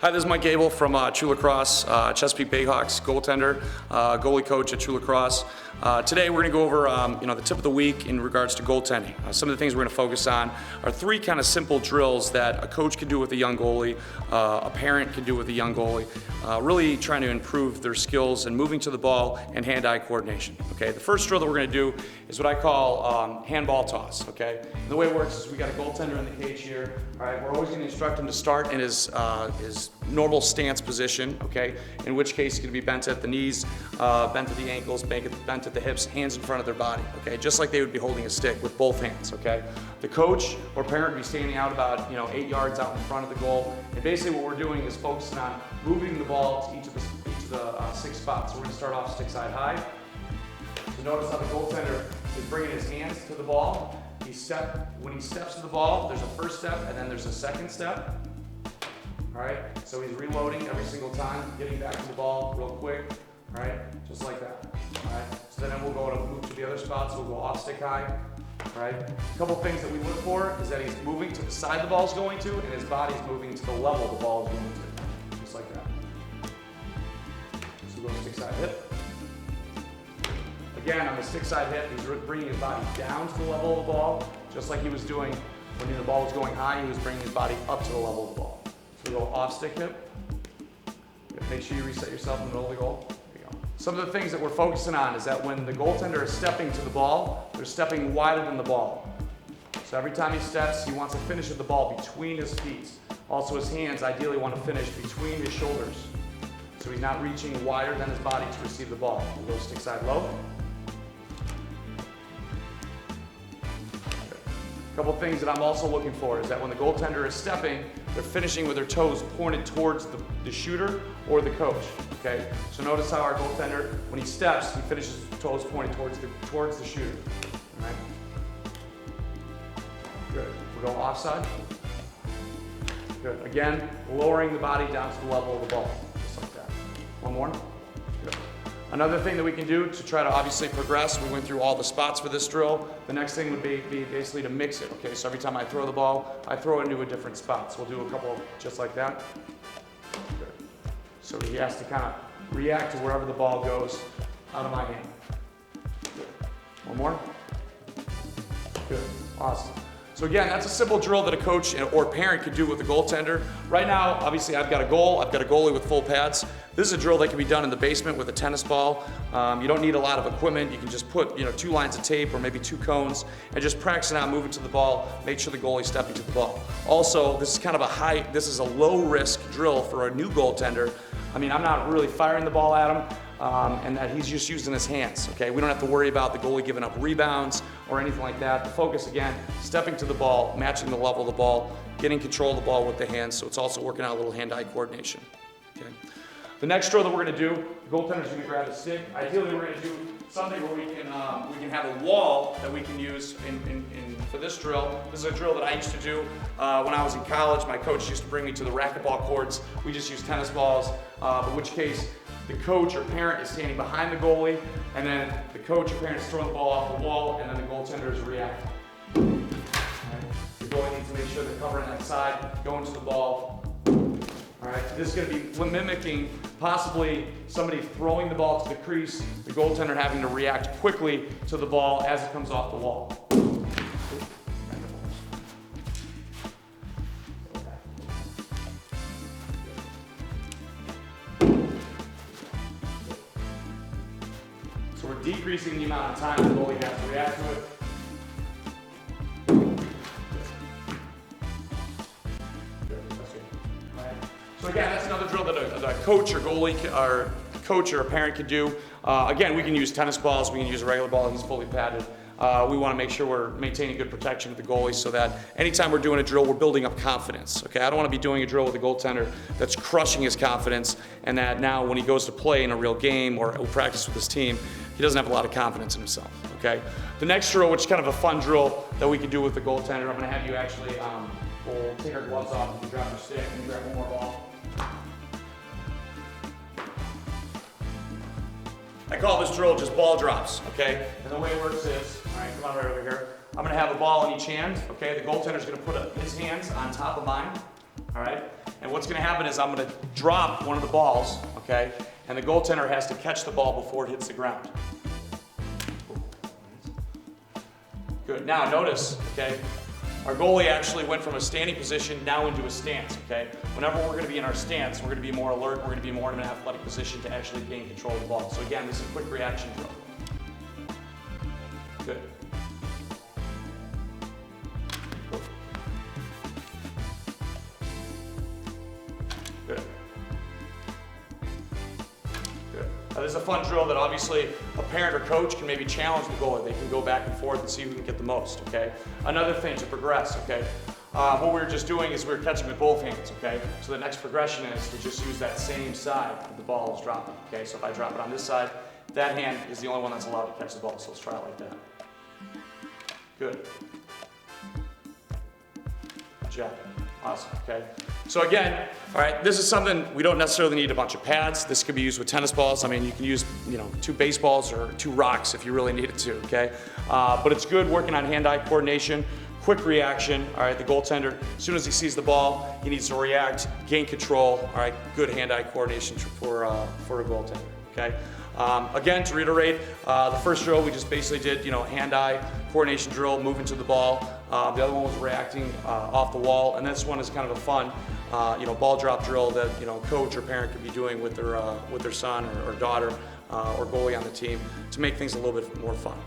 Hi, this is Mike Gabel from True Lacrosse, Chesapeake Bayhawks, goaltender, goalie coach at True Lacrosse. Today we're going to go over the tip of the week in regards to goaltending. Some of the things we're going to focus on are three kind of simple drills that a coach can do with a young goalie, a parent can do with a young goalie, really trying to improve their skills and moving to the ball and hand-eye coordination. Okay, the first drill that we're going to do is what I call handball toss. Okay, and the way it works is we got a goaltender in the cage here. All right, we're always going to instruct him to start in his normal stance position, okay, in which case he's going to be bent at the knees, bent at the ankles, bent at the hips, hands in front of their body, okay, just like they would be holding a stick with both hands, okay. The coach or parent would be standing out about 8 yards out in front of the goal, and basically what we're doing is focusing on moving the ball to each of the 6 spots. So we're going to start off stick side high. So notice how the goaltender is bringing his hands to the ball. When he steps to the ball, there's a first step and then there's a second step. All right, so he's reloading every single time, getting back to the ball real quick. All right, just like that. All right, so then we'll go to move to the other spots. We'll go off stick high. All right, a couple things that we look for is that he's moving to the side the ball's going to, and his body's moving to the level the ball is going to, just like that. So go stick side hip. Again, on the stick side hip, he's bringing his body down to the level of the ball, just like he was doing when the ball was going high. He was bringing his body up to the level of the ball. So we go off stick hip. Make sure you reset yourself in the middle of the goal. There you go. Some of the things that we're focusing on is that when the goaltender is stepping to the ball, they're stepping wider than the ball. So every time he steps, he wants to finish with the ball between his feet. Also, his hands ideally want to finish between his shoulders. So he's not reaching wider than his body to receive the ball. We'll go stick side low. A couple things that I'm also looking for is that when the goaltender is stepping, they're finishing with their toes pointed towards the shooter or the coach. Okay, so notice how our goaltender, when he steps, he finishes with toes pointed towards the shooter. All right. Good. We go offside. Good. Again, lowering the body down to the level of the ball, just like that. One more. Good. Another thing that we can do to try to obviously progress, we went through all the spots for this drill. The next thing would be basically to mix it, okay? So every time I throw the ball, I throw it into a different spot. So we'll do a couple just like that. Good. So he has to kind of react to wherever the ball goes out of my hand. Good. One more. Good. Awesome. So again, that's a simple drill that a coach or parent could do with a goaltender. Right now, obviously I've got a goalie with full pads. This is a drill that can be done in the basement with a tennis ball. You don't need a lot of equipment. You can just put 2 lines of tape or maybe 2 cones and just practice it out, move it to the ball, make sure the goalie's stepping to the ball. Also, this is kind of this is a low risk drill for a new goaltender. I mean, I'm not really firing the ball at him. And that he's just using his hands, okay? We don't have to worry about the goalie giving up rebounds or anything like that. The focus, again, stepping to the ball, matching the level of the ball, getting control of the ball with the hands, so it's also working out a little hand-eye coordination, okay? The next drill that we're gonna do, the goaltender's gonna grab a stick. Ideally, we're gonna do something where we can have a wall that we can use for this drill. This is a drill that I used to do when I was in college. My coach used to bring me to the racquetball courts. We just used tennis balls, in which case, the coach or parent is standing behind the goalie, and then the coach or parent is throwing the ball off the wall, and then the goaltender is reacting. Right. The goalie needs to make sure they're covering that side, going to the ball. All right. This is going to be mimicking possibly somebody throwing the ball to the crease, the goaltender having to react quickly to the ball as it comes off the wall. So we're decreasing the amount of time the goalie has to react to it. Right. So again, that's another drill that a coach or goalie or coach or a parent can do. Again, we can use tennis balls, we can use a regular ball, he's fully padded. We want to make sure we're maintaining good protection of the goalie so that anytime we're doing a drill, we're building up confidence. Okay, I don't want to be doing a drill with a goaltender that's crushing his confidence, and that now when he goes to play in a real game or practice with his team, he doesn't have a lot of confidence in himself. Okay, the next drill, which is kind of a fun drill that we can do with the goaltender, I'm going to have you actually we'll take our gloves off, you can drop your stick, and grab one more ball. I call this drill just ball drops, okay? And the way it works is, all right, come on right over here. I'm gonna have a ball in each hand, okay? The goaltender's gonna put his hands on top of mine, all right? And what's gonna happen is I'm gonna drop one of the balls, okay? And the goaltender has to catch the ball before it hits the ground. Good, now notice, okay? Our goalie actually went from a standing position now into a stance, okay? Whenever we're gonna be in our stance, we're gonna be more alert, we're gonna be more in an athletic position to actually gain control of the ball. So again, this is a quick reaction drill. Good. Good. Good. Now, this is a fun drill that obviously a parent or coach can maybe challenge the goalie. They can go back and forth and see who can get the most, okay? Another thing to progress, okay? What we were just doing is we were catching with both hands, okay? So the next progression is to just use that same side that the ball is dropping, okay? So if I drop it on this side, that hand is the only one that's allowed to catch the ball. So let's try it like that. Good. Good job. Awesome, okay? So again, all right, this is something we don't necessarily need a bunch of pads. This could be used with tennis balls. I mean, you can use, 2 baseballs or 2 rocks if you really needed to, okay? But it's good working on hand-eye coordination, quick reaction, all right? The goaltender, as soon as he sees the ball, he needs to react, gain control, all right? Good hand-eye coordination for a goaltender, okay? Again, to reiterate, the first drill we just basically did, hand-eye coordination drill, moving to the ball. The other one was reacting off the wall, and this one is kind of a fun, ball drop drill that coach or parent could be doing with their son or daughter or goalie on the team to make things a little bit more fun.